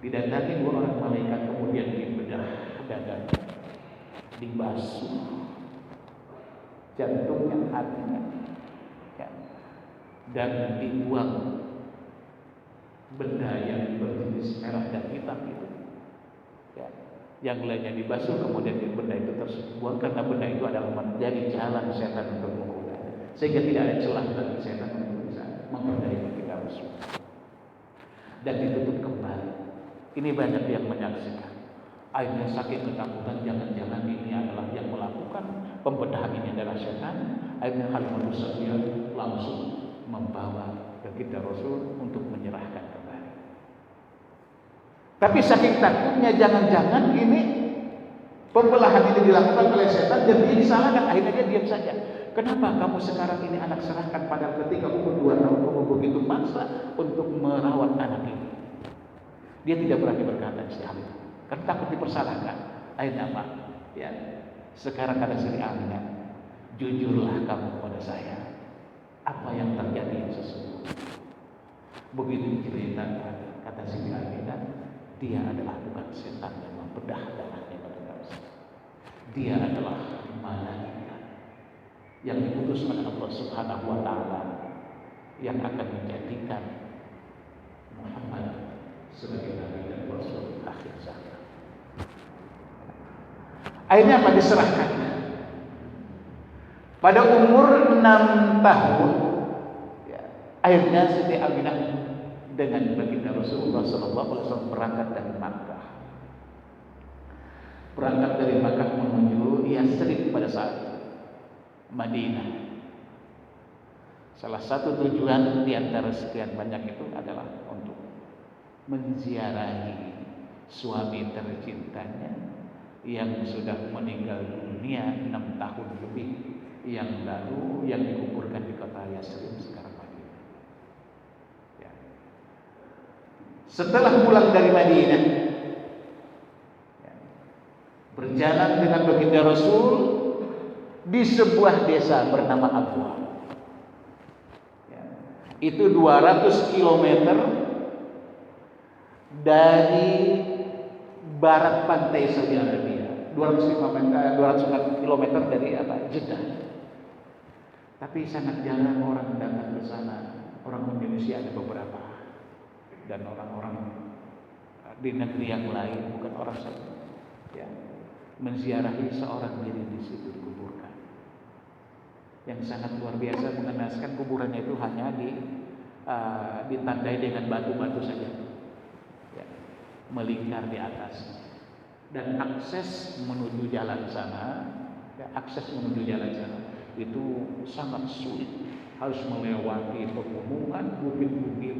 Didatangi 2 orang malaikat, kemudian dibedah dadanya, dibasuh jantungnya, hatinya. Dan dibuang benda yang berjenis merah dan hitam itu. Ya. Yang lainnya dibasuh, kemudian benda itu terbuang karena benda itu adalah menjadi jalan setan untuk menggoda, sehingga tidak ada celah bagi setan untuk bisa memperdaya kita musuh. Dan ditutup kembali. Ini banyak yang menyaksikan. Akhirnya saking ketakutan, jangan-jangan ini adalah yang melakukan pembedahan ini adalah setan. Akhirnya Halimah Sa'diyah langsung membawa baginda Rasul untuk menyerahkan kembali. Tapi saking takutnya jangan-jangan ini pembelahan ini dilakukan oleh setan dan dia disalahkan, akhirnya dia diam saja. Kenapa kamu sekarang ini anak serahkan, padahal ketika umur 2 tahun kamu begitu maksa untuk merawat anak ini? Dia tidak berani berkata sehal itu, karena takut dipersalahkan. Akhirnya apa? Ya, sekarang kata Sri Aminah, jujurlah kamu kepada saya. Apa yang terjadi yang sesungguhnya? Begitu diceritakan, kata Siti Aminah, dia adalah bukan setan yang membedah darahnya pada manusia. Dia adalah malaikat yang diutus oleh Allah Subhanahu wa Ta'ala yang akan menjadikan Muhammad sebagai nabi dan rasul akhir zaman. Akhirnya apa? Diserahkan. Pada umur 6 tahun, ya, akhirnya Siti Aminah dengan baginda Rasulullah SAW berangkat dari Makkah. Berangkat dari Makkah menuju Yasrib pada saat Madinah. Salah satu tujuan di antara sekian banyak itu adalah untuk menziarahi suami tercintanya yang sudah meninggal dunia 6 tahun lebih yang lalu, yang dikuburkan di kota Yasrib sekarang Madinah. Ya. Setelah pulang dari Madinah, ya, berjalan dengan baginda Rasul di sebuah desa bernama Abwa. Ya. Itu 200 km dari barat pantai Saudi Arabia, 200 km dari Jeddah. Tapi sangat jarang orang datang ke sana. Orang Indonesia ada beberapa, dan orang-orang di negeri yang lain, bukan orang saja, ya, menziarahi seorang diri di situ dikuburkan. Yang sangat luar biasa mengenaskan, kuburannya itu hanya ditandai dengan batu-batu saja, ya, melingkar di atas. Dan akses menuju jalan sana, ya, itu sangat sulit, harus melewati pegunungan, bukit-bukit,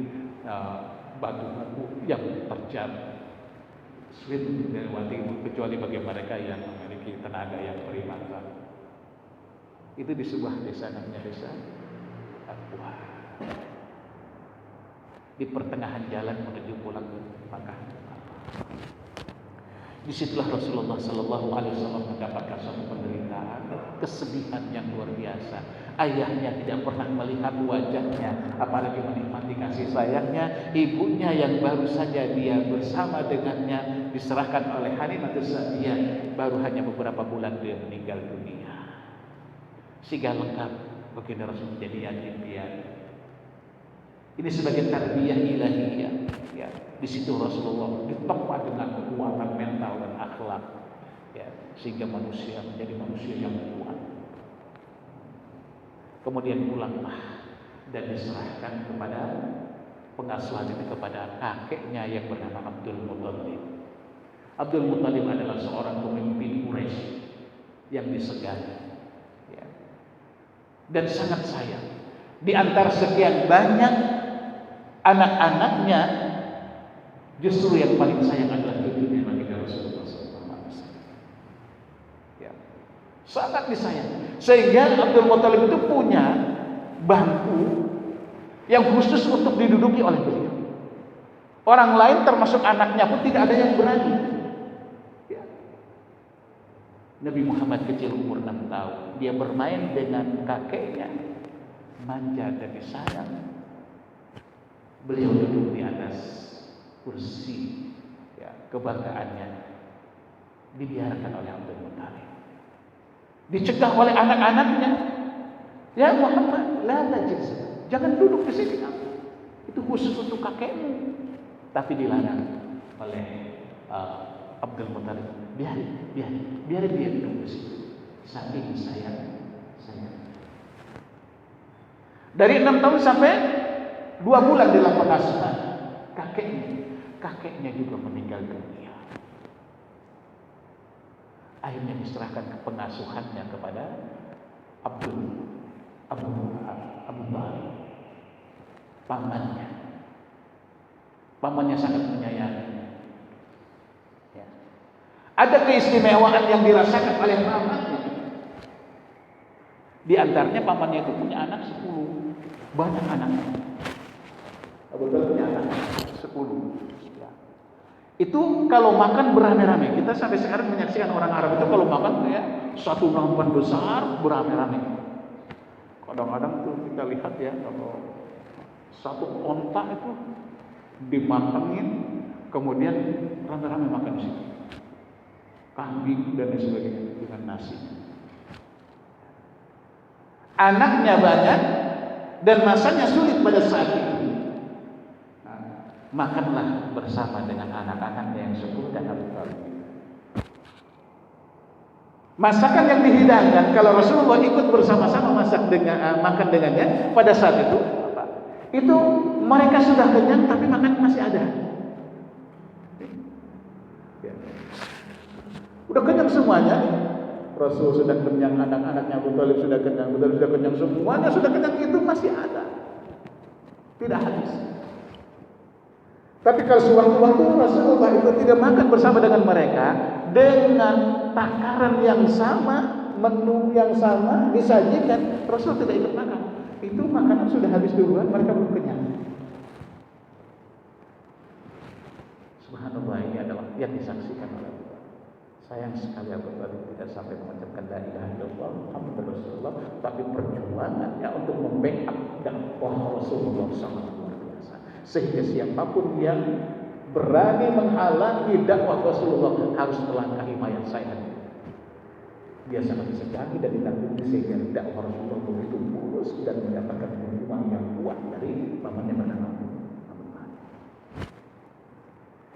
batu-batu yang terjal, sulit untuk dilewati kecuali bagi mereka yang memiliki tenaga yang prima. Itu di sebuah desa namanya desa Wah. Di pertengahan jalan menuju pulang ke Makkah. Disitulah Rasulullah Sallallahu Alaihi Wasallam mendapatkan suatu penderitaan, kesedihan yang luar biasa. Ayahnya tidak pernah melihat wajahnya, apalagi menikmati kasih sayangnya. Ibunya yang baru saja dia bersama dengannya diserahkan oleh Halimatus Sa'diyah, baru hanya beberapa bulan dia meninggal dunia. Sehingga lengkap baginda Rasul menjadi yatim piatu. Ini sebagai tarbiyah ilahiyah. Ya, di situ Rasulullah ditempa dengan kekuatan mental dan akhlak, ya, sehingga manusia menjadi manusia yang kuat. Kemudian pulanglah dan diserahkan kepada pengasuhan itu kepada kakeknya yang bernama Abdul Muthalib. Abdul Muthalib adalah seorang pemimpin Quraisy yang disegani, ya, dan sangat sayang. Di antara sekian banyak anak-anaknya, justru yang paling sayang adalah cucunya baginda Rasulullah SAW. Ya, sangat disayang. Sehingga Abdul Muthalib itu punya bangku yang khusus untuk diduduki oleh beliau. Orang lain termasuk anaknya pun tidak ada yang berani. Ya. Nabi Muhammad kecil umur 6 tahun, dia bermain dengan kakeknya, manja dan disayang. Beliau duduk di atas kursi, ya, kebanggaannya dibiarkan oleh Abdul Muthalib. Dicegah oleh anak-anaknya, ya Muhammad, la tajlis, jangan duduk di sini kamu. Itu khusus untuk kakekmu. Tapi dilarang oleh Abdul Muthalib. Biarin dia duduk di situ. Saking sayang. Dari 6 tahun sampai 2 bulan dalam pengasuhan kakeknya juga meninggal dunia. Akhirnya diserahkan ke pengasuhannya kepada Abu Talib, pamannya sangat menyayanginya. Ya. Ada keistimewaan yang dirasakan oleh pamannya. Di antaranya pamannya itu punya anak 10, banyak anaknya. Abu Talib punya anak 10. Ya. Itu kalau makan beramai-ramai. Kita sampai sekarang menyaksikan orang Arab itu kalau makan ya satu nampan besar beramai-ramai. Kadang-kadang tuh kita lihat ya kalau satu ontak itu dimatengin, kemudian rame-rame makan di situ. Kambing dan sebagainya dengan nasi. Anaknya banyak dan masanya sulit pada saat itu. Makanlah bersama dengan anak-anaknya yang 10 dan Abu Talib. Masakan yang dihidangkan kalau Rasulullah ikut bersama-sama makan dengannya pada saat itu, itu mereka sudah kenyang tapi makan masih ada. Udah kenyang semuanya. Rasul sudah kenyang, anak-anaknya Abu Talib sudah kenyang, semuanya sudah kenyang, itu masih ada. Tidak habis. Tapi kalau sewaktu-waktu Rasulullah itu tidak makan bersama dengan mereka dengan takaran yang sama, menu yang sama disajikan, Rasul tidak ikut makan. Itu makanan sudah habis duluan, mereka belum kenyang. Subhanallah, ini adalah yang disaksikan oleh Allah. Sayang sekali Abu Talib tidak sampai mengucapkan la ilaha illallah Muhammadur Rasulullah, tapi perjuangannya untuk membackup dakwah Rasulullah sangat luar biasa. Sehingga siapapun yang berani menghalangi dakwah Rasulullah harus melangkahi mayat saya. Dia sangat disegani dan ditakuti sehingga dakwah Rasulullah begitu mulus dan mendapatkan dukungan yang kuat dari pamannya bernama Abu Talib.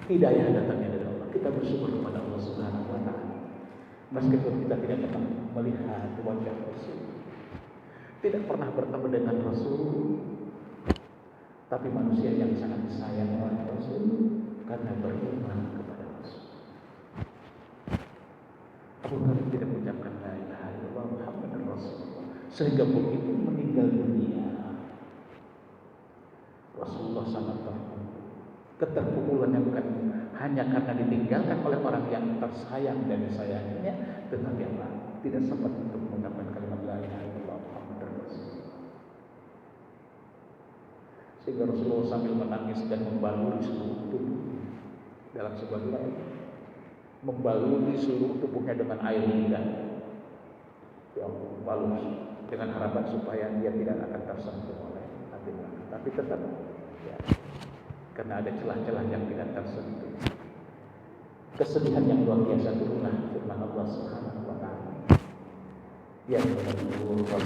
Hidayah datangnya dari Allah. Kita bersyukur kepada Allah Subhanahu wa taala. Meskipun kita tidak pernah melihat wajah Rasul, tidak pernah bertemu dengan Rasul, tapi manusia yang sangat disayang oleh Rasul karena beriman kepada Rasul. Abu Talib tidak mengucapkan la ilaha illallah Muhammadur Rasulullah Sehingga begitu meninggal dunia, Rasulullah sangat terpukul. Keterpukulan yang bukan hanya karena ditinggalkan oleh orang yang tersayang dan disayanginya, tetapi apa? Tidak sempat untuk mengucapkan kalimat la ilaha illallah Muhammadur Rasulullah. Sehingga Rasulullah sambil menangis dan membaluri seluruh tubuh, dalam sebuah riwayat membaluri seluruh tubuhnya dengan air lidah, yang balus dengan harapan supaya dia tidak akan tersentuh oleh api neraka. Tapi tetap ya, karena ada celah-celah yang tidak tersentuh. Kesedihan yang luar biasa turunlah firman Allah Subhanahu wa taala. Ya Rasulullah,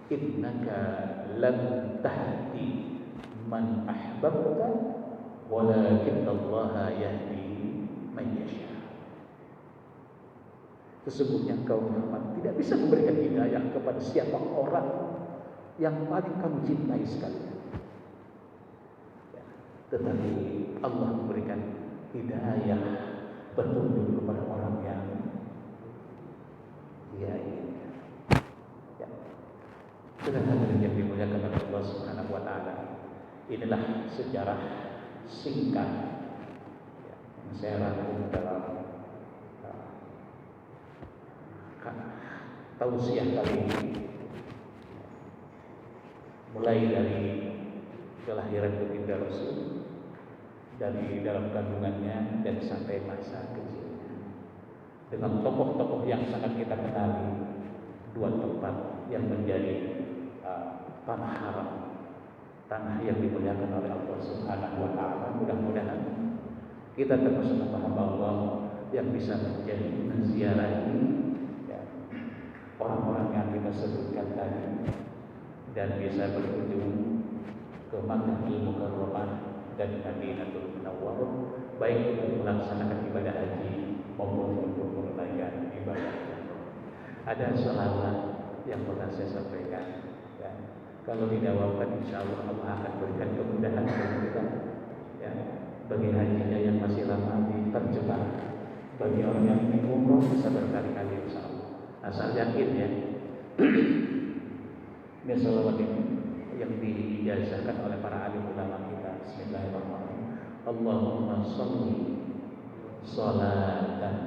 innaka lam tahdi man ahbabta walakin Allah yahdi man yasha. Sesungguhnya engkau Muhammad tidak bisa memberikan hidayah kepada siapa orang yang paling kamu cintai sekali. Tetapi Allah memberikan hidayah, petunjuk kepada orang yang Dia inginkan. Ya. Sedangkan yang dimuliakan oleh Allah Subhanahu wa taala, inilah sejarah singkat ya, yang saya rangkum dalam tausiah kali ini, mulai dari kelahiran baginda Rasul, dari dalam kandungannya dan sampai masa kecilnya, dengan tokoh-tokoh yang sangat kita kenali, dua tempat yang menjadi tanah haram, tanah yang dimuliakan oleh Allah Subhanahu wa taala. Mudah-mudahan kita termasuk hamba Allah yang bisa menjadi menziarahi ya, orang-orang yang kita sebutkan tadi, dan bisa berkunjung ke Makkahul Mukarramah dan Madinatul Munawwarah, baik untuk melaksanakan ibadah haji maupun untuk menunaikan ibadah. Ada salawat yang pernah saya sampaikan ya. Kalau didawamkan, insya Allah Allah akan berikan kemudahan bagi kita ya. Bagi hajinya yang masih lama terjebak, bagi orang yang ingin umroh bisa berkali-kali insya Allah, asal yakin ya. Ini salawat ini yang diijazahkan oleh para alim ulama kita. Bismillahirrahmanirrahim. Allahumma sholli sholatan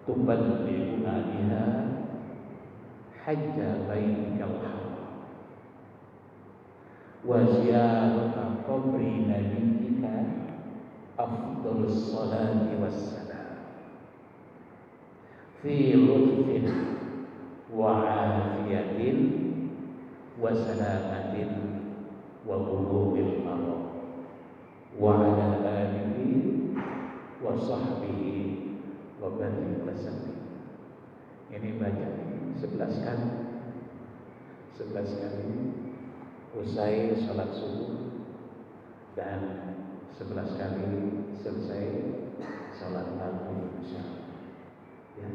tuballighuna biha hajja baitikal haram wa ziyarata qabri nabiyyika afdhalus sholati wassalam fi lutfin wa afiyatin wa salamatin wa bulughil maram wa ala alihi wa sahbihi wa barik wasallam. Ini baca 11 kali, 11 kali usai salat subuh dan 11 kali selesai salat maghrib isya. Ya,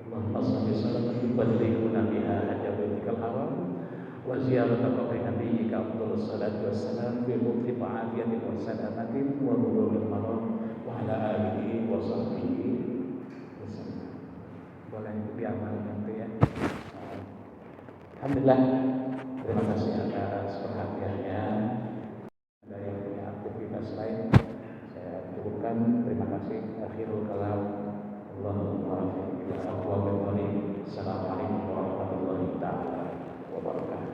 Allahumma shalli salatan tuballighuna biha hajja baitikal haram wa ziyarata qabri nabiyyika afdhalus salatu wassalam fi lutfi wa afiyatin wa salamatin wa bulughil maram wa ala alihi wa sahbihi wasallam. Boleh diamalkan itu ya. Alhamdulillah, terima kasih atas perhatiannya. Ada yang punya aktivitas lain, saya cukupkan. Terima kasih. Akhirul kalam. Assalamualaikum warahmatullahi wabarakatuh.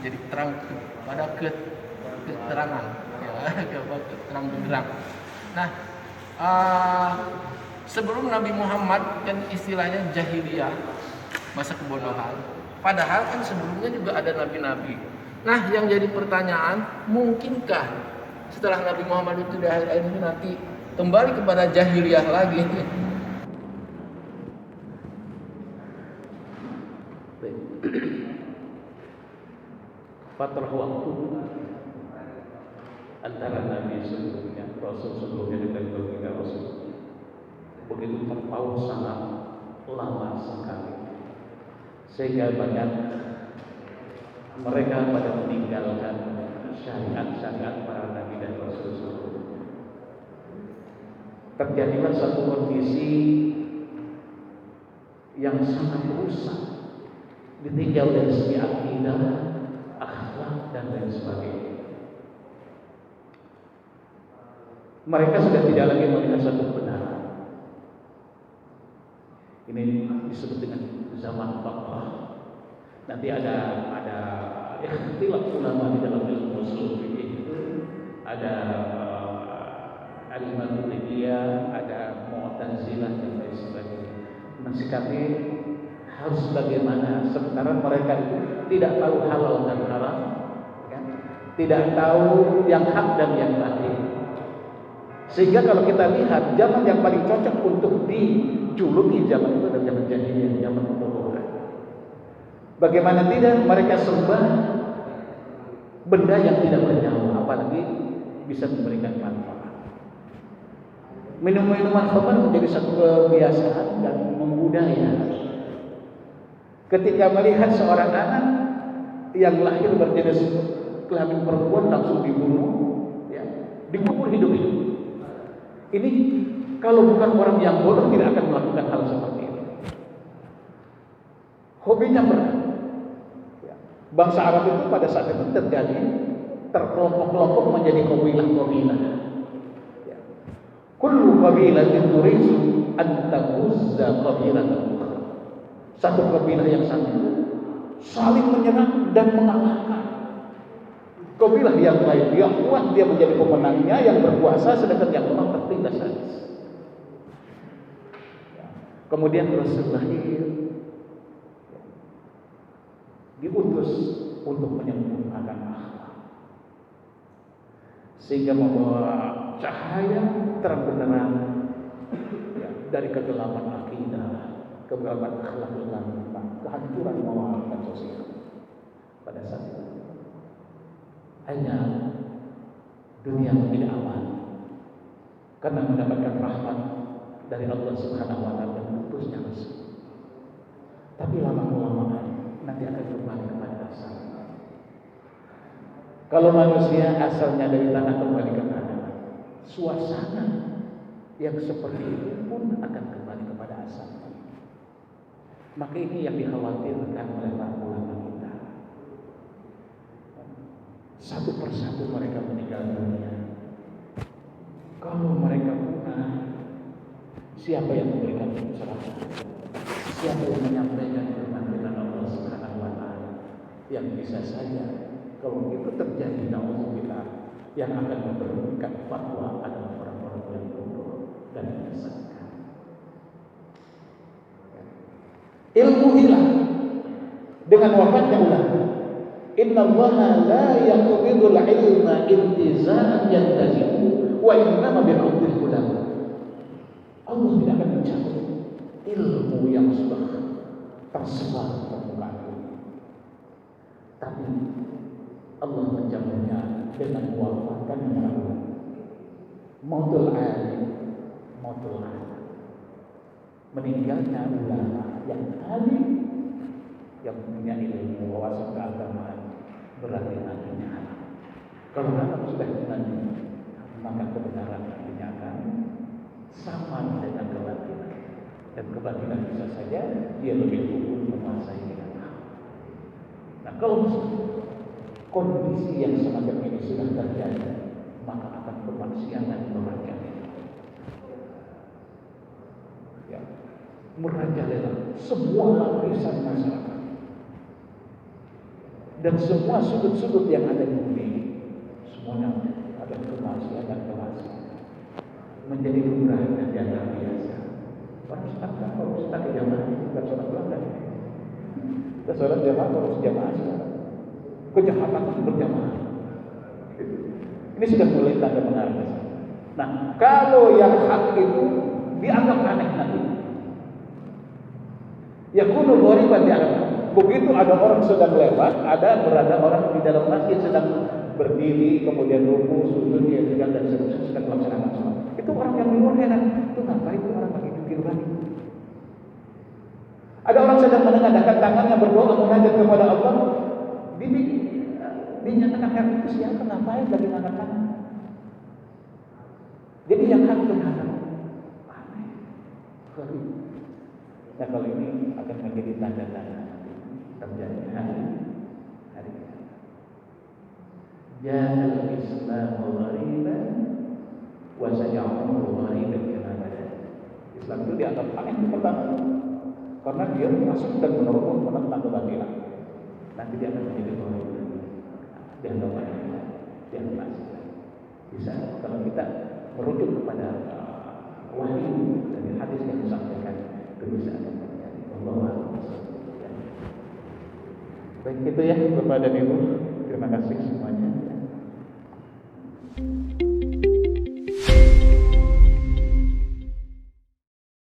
Jadi terang pada keterangan ya, terang benderang. Nah, sebelum Nabi Muhammad kan istilahnya jahiliyah, masa kebodohan. Padahal kan sebelumnya juga ada nabi-nabi. Nah, yang jadi pertanyaan, mungkinkah setelah Nabi Muhammad itu di akhir-akhir ini nanti kembali kepada jahiliyah lagi? Fatrah waktu antara Nabi sebelumnya, Rasul sebelumnya dengan baginda Rasul begitu terpaut sangat lama sekali, sehingga banyak mereka pada meninggalkan syariat-syariat para Nabi dan Rasul sebelumnya. Terjadilah satu kondisi yang sangat rusak, ditinjau dari segi akidah, akhlak dan lain sebagainya. Mereka sudah tidak lagi melihat satu kebenaran. Ini disebut dengan zaman fatrah. Nanti ada ikhtilaf ulama di dalam ilmu usul fikih itu, ada al-Maturidiyah, ada Mu'tazilah dan lain sebagainya. Mensikapi harus bagaimana, sementara mereka itu tidak tahu halal dan haram, kan? Tidak tahu yang hak dan yang batil. Sehingga kalau kita lihat zaman yang paling cocok untuk dijuluki zaman itu adalah zaman jahiliyah, zaman kebodohan. Bagaimana tidak mereka sembah benda yang tidak bernyawa, apalagi bisa memberikan manfaat. Minum-minuman khamar menjadi satu kebiasaan dan membudaya. Ketika melihat seorang anak yang lahir berjenis kelamin perempuan langsung dibunuh, ya, dikubur hidup-hidup. Ini kalau bukan orang yang bodoh tidak akan melakukan hal seperti itu. Hobinya berat. Ya. Bangsa Arab itu pada saat itu terjadi terkelompok-kelompok menjadi kabilah-kabilah. Ya. Kullu qabilatin turidu an taguzza qabilatan ukhra. Satu kabilah yang satu saling menyerang dan mengalahkan kabilah yang lain. Yang kuat dia menjadi pemenangnya, yang berkuasa, sedangkan yang lemah tertindas habis. Kemudian Rasul lahir, diutus untuk menyempurnakan akhlak, sehingga membawa cahaya terang benderang, ya, dari kegelapan akidah, kegelapan akhlak, kehancuran moral dan sosial pada saat itu. Hanya dunia menjadi aman karena mendapatkan rahmat dari Allah Subhanahu wa taala dan utusnya Rasul. Tapi lama-kelamaan nanti akan kembali kepada asal. Kalau manusia asalnya dari tanah kembali ke tanah, suasana yang seperti itu pun akan kembali kepada asalnya. Maka ini yang dikhawatirkan oleh para ulama kita. Satu persatu mereka meninggal dunia. Kalau mereka punah, siapa yang memberikan pencerahan? Siapa yang menyampaikan firman Allah Subhanahu wa taala? Yang bisa saja kalau itu terjadi, naudzubillah, yang akan memberikan fatwa adalah orang-orang yang bodoh dan menyesatkan. Ilmu hilang dengan wafatnya ulama. Inna Allaha la yaqbidul ilma intiza'an yantazi'u wa innama bi'udhil ulama. Allah tidak akan mencabut ilmu yang sudah tersebar di permukaan bumi, tapi Allah mencabutnya dengan mewafatkan para ulama. Mautul alim, mautul alim. Meninggalnya ulama yang alim, yang punya ilmu wawasan keagamaan, berarti nantinya anak. Kalau anak sudah nanti, maka kebenaran nantinya akan sama dengan kebatilan, dan kebatilan bisa saja dia lebih unggul menguasai dengan hak. Nah, kalau kondisi yang semacam ini sudah terjadi, maka akan kemaksiatan merajalela. Ya, merajalela semua lapisan masyarakat. Dan semua sudut-sudut yang ada di bumi, semuanya ada kemaksiatan menjadi lumrah dan biasa. Orang Ustaz kan kalau Ustaz ke jamaah bukan sholat belakang. Kita sholat jamaah harus jamaah sekarang. Kejahatan itu berjamaah. Ini sudah mulai tanda mengarah. Nah, kalau yang hak itu dianggap aneh nanti. Yakunu ghoriban dianggap. Begitu ada orang sedang lewat, berada orang di dalam masjid sedang berdiri, kemudian ruku, sujud, i'tidal dan seterusnya sedang melaksanakan sholat. Itu orang yang di luar heran, itu ngapain itu orang lagi jungkir balik? Ada orang sedang menengadahkan tangannya berdoa munajat kepada Allah, dinyatakan heran, itu siapa ngapain lagi ngangkat tangan? Jadi yang harus berhadap aneh. Nah kalau ini akan menjadi tanda-tanda terjadi hari kiamat. Ja'al Islamu ghariban wa sayaudu ghariban kama bada. Islam itu dianggap aneh itu pertama karena dia masuk dan menentang kebatilan. Nanti dia akan menjadi ghariban. Dianggap aneh, dianggap asing. Bisa kalau kita merujuk kepada wahyu dari hadis yang disampaikan, itu bisa akan terjadi. Allah. Baik itu ya Bapak dan Ibu, terima kasih semuanya.